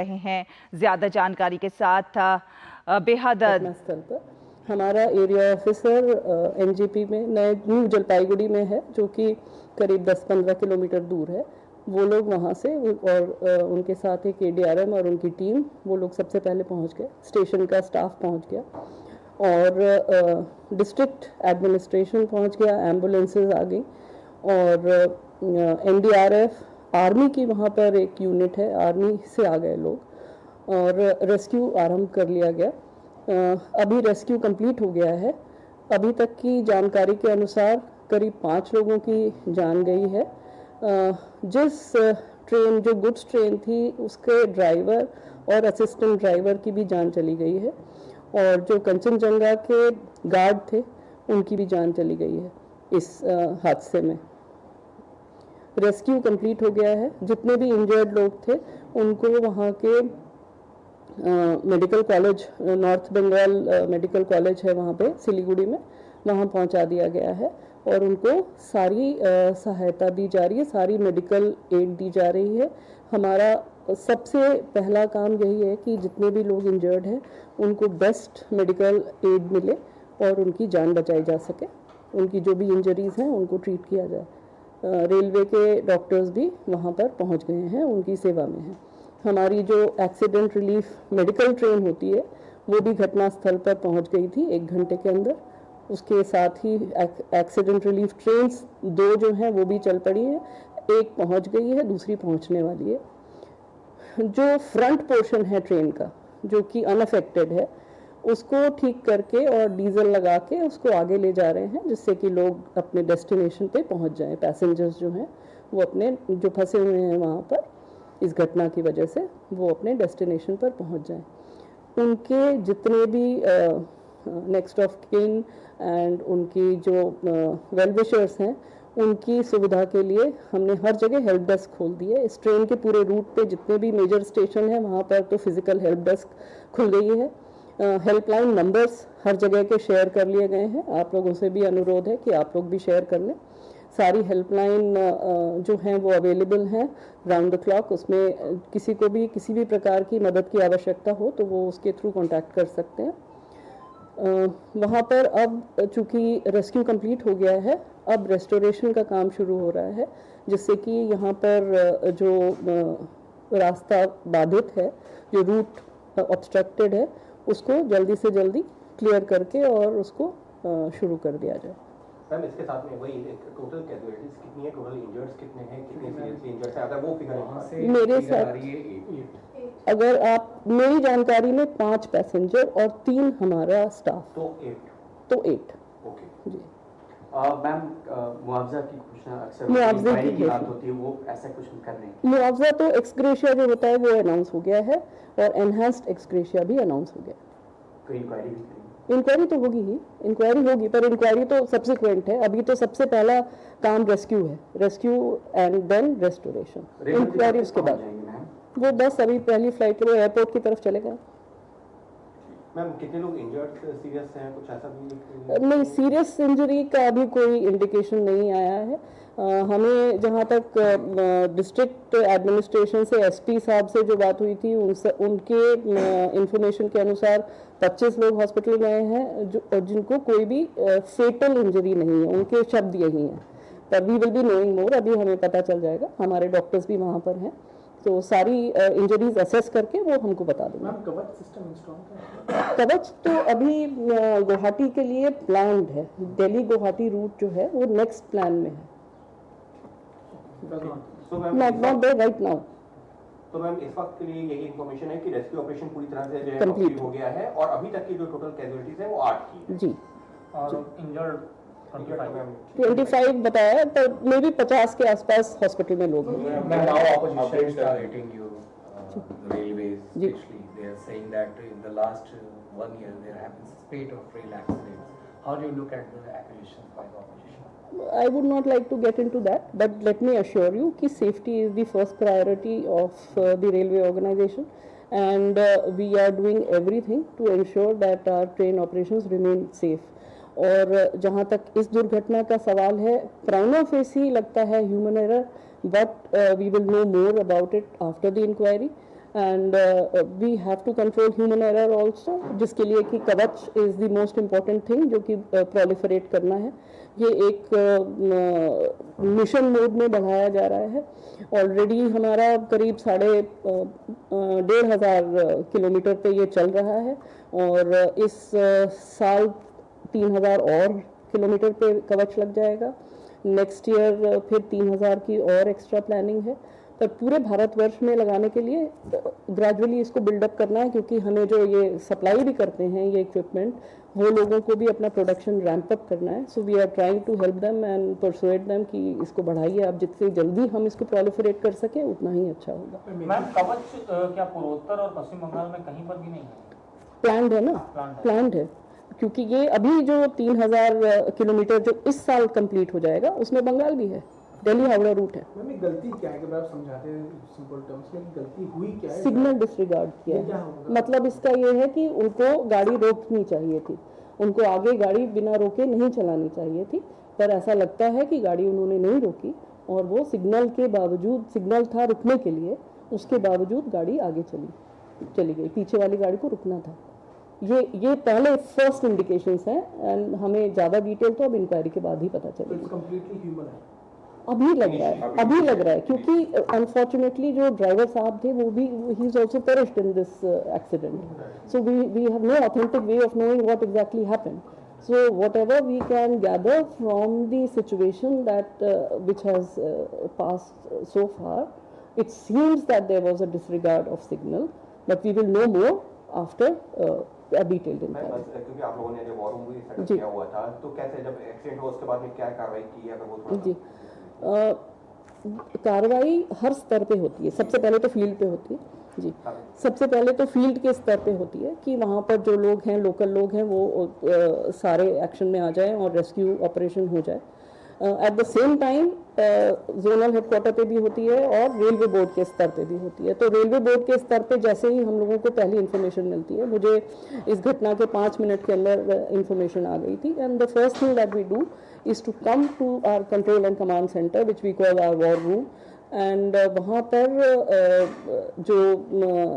रहे हैं ज्यादा जानकारी के साथ। बेहद घटनास्थल पर हमारा एरिया ऑफिसर एनजीपी में न्यू जलपाईगुड़ी में है, जो कि करीब 10-15 किलोमीटर दूर है। वो लोग वहाँ से और उनके साथ एक एडीआरएम और उनकी टीम, वो लोग सबसे पहले पहुँच गए। स्टेशन का स्टाफ पहुँच गया और डिस्ट्रिक्ट एडमिनिस्ट्रेशन पहुँच गया, एम्बुलेंसेज आ गई और एनडीआरएफ, आर्मी की वहाँ पर एक यूनिट है, आर्मी से आ गए लोग और रेस्क्यू आरंभ कर लिया गया। अभी रेस्क्यू कंप्लीट हो गया है। अभी तक की जानकारी के अनुसार करीब 5 लोगों की जान गई है। जिस ट्रेन, जो गुड्स ट्रेन थी, उसके ड्राइवर और असिस्टेंट ड्राइवर की भी जान चली गई है और जो कंचनजंगा के गार्ड थे उनकी भी जान चली गई है इस हादसे में। रेस्क्यू कंप्लीट हो गया है। जितने भी इंजर्ड लोग थे उनको वहाँ के medical college, North Bengal medical college है वहाँ पे सिलीगुड़ी में, वहाँ पहुँचा दिया गया है और उनको सारी सहायता दी जा रही है, सारी मेडिकल एड दी जा रही है। हमारा सबसे पहला काम यही है कि जितने भी लोग इंजर्ड हैं उनको बेस्ट मेडिकल एड मिले और उनकी जान बचाई जा सके। उनकी जो भी इंजरीज़ हैं उनको ट्रीट किया जाए। रेलवे के डॉक्टर्स भी वहाँ पर पहुँच गए हैं, उनकी सेवा में हैं। हमारी जो एक्सीडेंट रिलीफ मेडिकल ट्रेन होती है वो भी घटनास्थल पर पहुँच गई थी 1 घंटे के अंदर। उसके साथ ही एक्सीडेंट रिलीफ ट्रेन्स 2 जो हैं वो भी चल पड़ी हैं, एक पहुँच गई है, दूसरी पहुँचने वाली है। जो फ्रंट पोर्शन है ट्रेन का, जो कि अनअफेक्टेड है, उसको ठीक करके और डीजल लगा के उसको आगे ले जा रहे हैं, जिससे कि लोग अपने डेस्टिनेशन पे पहुंच जाएं। पैसेंजर्स जो हैं वो अपने, जो फंसे हुए हैं वहाँ पर इस घटना की वजह से, वो अपने डेस्टिनेशन पर पहुंच जाएं। उनके जितने भी नेक्स्ट ऑफ किन एंड उनकी जो वेल विशर्स हैं, उनकी सुविधा के लिए हमने हर जगह हेल्प डेस्क खोल दी है। इस ट्रेन के पूरे रूट पे जितने भी मेजर स्टेशन हैं वहाँ पर तो फिजिकल हेल्प डेस्क खुल गई है। हेल्पलाइन नंबर्स हर जगह के शेयर कर लिए गए हैं। आप लोगों से भी अनुरोध है कि आप लोग भी शेयर कर लें। सारी हेल्पलाइन जो हैं वो अवेलेबल हैं राउंड द क्लॉक। उसमें किसी को भी किसी भी प्रकार की मदद की आवश्यकता हो तो वो उसके थ्रू कांटेक्ट कर सकते हैं। वहाँ पर अब चूँकि रेस्क्यू कंप्लीट हो गया है, अब रेस्टोरेशन का काम शुरू हो रहा है, जिससे कि यहाँ पर जो रास्ता बाधित है, जो रूट ऑब्स्ट्रक्टेड है, उसको जल्दी से जल्दी क्लियर करके और उसको शुरू कर दिया जाए। मैम, इसके साथ में वही टोटल कैजुअलिटीज कितनी है, टोटल इंजर्ड्स कितने हैं, कितने सीरियसली इंजर्ड हैं, अगर वो फिगर वहाँ से मेरे साथ अगर आप, मेरी जानकारी में 5 पैसेंजर और 3 हमारा स्टाफ, तो 8। ओके जी। मैम, मुआवजा की घोषणा अक्सर मुआवजे की बात होती है, वो ऐसा कुछ कर रहे हैं? मुआवजा तो एक्सग्रेशिया जो होता है वो अनाउंस हो गया है और एनहांस्ड एक्सग्रेशिया भी अनाउंस हो गया। कोई इंक्वायरी भी करेंगे? इंक्वायरी तो होगी ही, इंक्वायरी होगी, पर इंक्वायरी तो सब्सिक्वेंट है। अभी तो सबसे पहला काम रेस्क्यू है, rescue and then restoration. Inquiry उसके बाद वो बस अभी पहली फ्लाइट के लिए एयरपोर्ट की तरफ चले गए। मैम, कितने लोग इंजर्ड सीरियस हैं, कुछ ऐसा भी? नहीं, सीरियस इंजरी का अभी कोई इंडिकेशन नहीं आया है। हमें जहाँ तक डिस्ट्रिक्ट एडमिनिस्ट्रेशन से एसपी साहब से जो बात हुई थी, उनके इंफॉर्मेशन के अनुसार 25 लोग हॉस्पिटल गए हैं जो जिनको कोई भी फेटल इंजरी नहीं है, उनके शब्द यही हैं। पर we will be knowing more, अभी हमें पता चल जाएगा। हमारे डॉक्टर्स भी वहाँ पर हैं, तो सारी इंजरीज असेस करके वो हमको बता देंगे। मैम, कवच सिस्टम इंस्टॉल है? कवच तो अभी गुवाहाटी के लिए प्लान्ड है। दिल्ली गुवाहाटी रूट जो है वो नेक्स्ट प्लान में है, नॉट देयर राइट नाउ। तो मैम, इस वक्त के लिए यही इन्फॉर्मेशन है कि रेस्क्यू ऑपरेशन पूरी तरह से जो है कंप्लीट हो गया है और अभी तक की जो टोटल कैजुअलिटीज है वो 8 की जी, और इंजर्ड 25 बताया, पर मे भी 50 के आसपास हॉस्पिटल में लोग हैं। I would not like to get into that, but let me assure you कि safety is the first priority of the railway organization, and we are doing everything to ensure that our train operations remain safe. और जहाँ तक इस दुर्घटना का सवाल है, prima facie लगता है human error, but we will know more about it after the inquiry and we have to control human error also, जिसके लिए कि Kavach is the most important thing जो कि प्रोलिफरेट करना है। ये एक मिशन मोड में बढ़ाया जा रहा है। ऑलरेडी हमारा करीब 1,500 किलोमीटर पे ये चल रहा है और इस साल 3,000 और किलोमीटर पे कवच लग जाएगा। नेक्स्ट ईयर फिर 3,000 की और एक्स्ट्रा प्लानिंग है, पर पूरे भारतवर्ष में लगाने के लिए ग्रेजुअली इसको बिल्डअप करना है, क्योंकि हमें जो ये सप्लाई भी करते हैं ये इक्विपमेंट, वो लोगों को भी अपना प्रोडक्शन रैंप अप करना है। So we are trying to help them and persuade them कि इसको बढ़ाइए आप, जितनी जल्दी हम इसको प्रोलिफरेट कर सकें उतना ही अच्छा होगा। मैम कवच क्या पूर्वोत्तर और पश्चिम बंगाल में कहीं पर भी नहीं है? प्लान्ड है ना, प्लान्ड है, क्योंकि ये अभी जो 3,000 किलोमीटर जो इस साल कंप्लीट हो जाएगा उसमें बंगाल भी है, दिल्ली हावड़ा रूट है। मैम गलती क्या है कि आप समझाते हैं सिंपल टर्म्स में, गलती हुई क्या है? सिग्नल डिसरिगार्ड किया है। मतलब इसका ये है कि उनको गाड़ी रोकनी चाहिए थी, उनको आगे गाड़ी बिना रोके नहीं चलानी चाहिए थी, पर ऐसा लगता है कि गाड़ी उन्होंने नहीं रोकी और वो सिग्नल के बावजूद, सिग्नल था रुकने के लिए, उसके बावजूद गाड़ी आगे चली गई, पीछे वाली गाड़ी को रुकना था। ये पहले फर्स्ट इंडिकेशंस हैं एंड हमें ज़्यादा डिटेल तो अब इंक्वायरी के बाद ही पता चलेगी। कंप्लीटली ह्यूमन है अभी लग रहा है क्योंकि अनफॉर्चुनेटली जो ड्राइवर साहब थे वो भी, he is also perished in this accident, so we have no authentic way of knowing what exactly happened. So whatever we can gather from the situation that which has passed so far, it seems that there was a disregard of signal, but we will know more after a detailed inquiry. क्योंकि आप लोगों ने जो war room भी setup किया हुआ था, तो कैसे जब एक्सीडेंट हुआ उसके बाद में क्या कार्रवाई की है, अगर वो थोड़ा जी कार्रवाई हर स्तर पे होती है। सबसे पहले तो फील्ड पे होती है जी, सबसे पहले तो फील्ड के स्तर पे होती है कि वहाँ पर जो लोग हैं, लोकल लोग हैं, वो सारे एक्शन में आ जाएं और रेस्क्यू ऑपरेशन हो जाए। At the same time zonal headquarter पे भी होती है और रेलवे बोर्ड के स्तर पे भी होती है। तो रेलवे बोर्ड के स्तर पे जैसे ही हम लोगों को पहली इन्फॉर्मेशन मिलती है, मुझे इस घटना के 5 मिनट के अंदर इन्फॉर्मेशन आ गई थी, and the first thing that we do is to come to our control and command centre which we call our war room, एंड वहाँ पर जो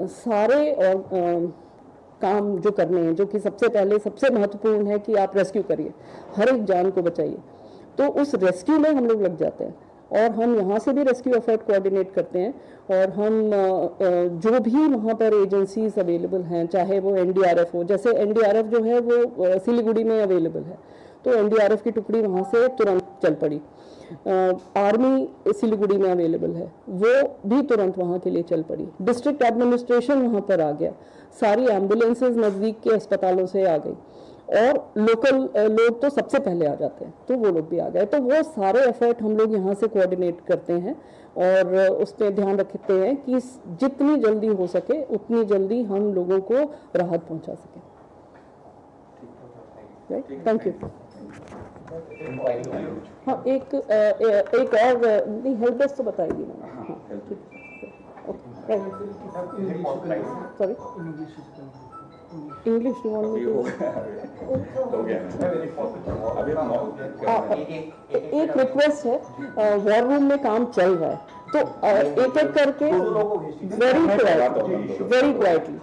सारे और काम जो करने हैं, जो कि सबसे पहले सबसे महत्वपूर्ण है कि आप रेस्क्यू करिए, हर एक जान को बचाइए, तो उस रेस्क्यू में हम लोग लग जाते हैं और हम यहाँ से भी रेस्क्यू एफर्ट कोऑर्डिनेट करते हैं। और हम जो भी वहाँ पर एजेंसीज अवेलेबल हैं, चाहे वो एनडीआरएफ हो, जैसे एनडीआरएफ जो है वो सिलीगुड़ी में अवेलेबल है, तो एनडीआरएफ की टुकड़ी वहाँ से तुरंत चल पड़ी। आर्मी सिलीगुड़ी में अवेलेबल है, वो भी तुरंत वहाँ के लिए चल पड़ी। डिस्ट्रिक्ट एडमिनिस्ट्रेशन वहाँ पर आ गया, सारी एम्बुलेंसेज नज़दीक के अस्पतालों से आ गई और लोकल लोग तो सबसे पहले आ जाते हैं, तो वो लोग भी आ गए। तो वो सारे एफर्ट हम लोग यहाँ से कोऑर्डिनेट करते हैं और उस पर ध्यान रखते हैं कि जितनी जल्दी हो सके उतनी जल्दी हम लोगों को राहत पहुँचा सकें। Thank you. हाँ, एक और नहीं, हेल्प डेस्क तो बताएगी ना। हाँ, सॉरी, इंग्लिश एक रिक्वेस्ट है, वॉर रूम में काम चल रहा है, तो एक एक करके वेरी क्वाइटली,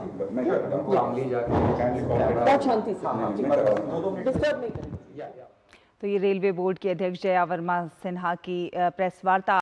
बहुत शांति से, डिस्टर्ब नहीं करेंगे। तो ये रेलवे बोर्ड के अध्यक्ष जया वर्मा सिन्हा की प्रेस वार्ता।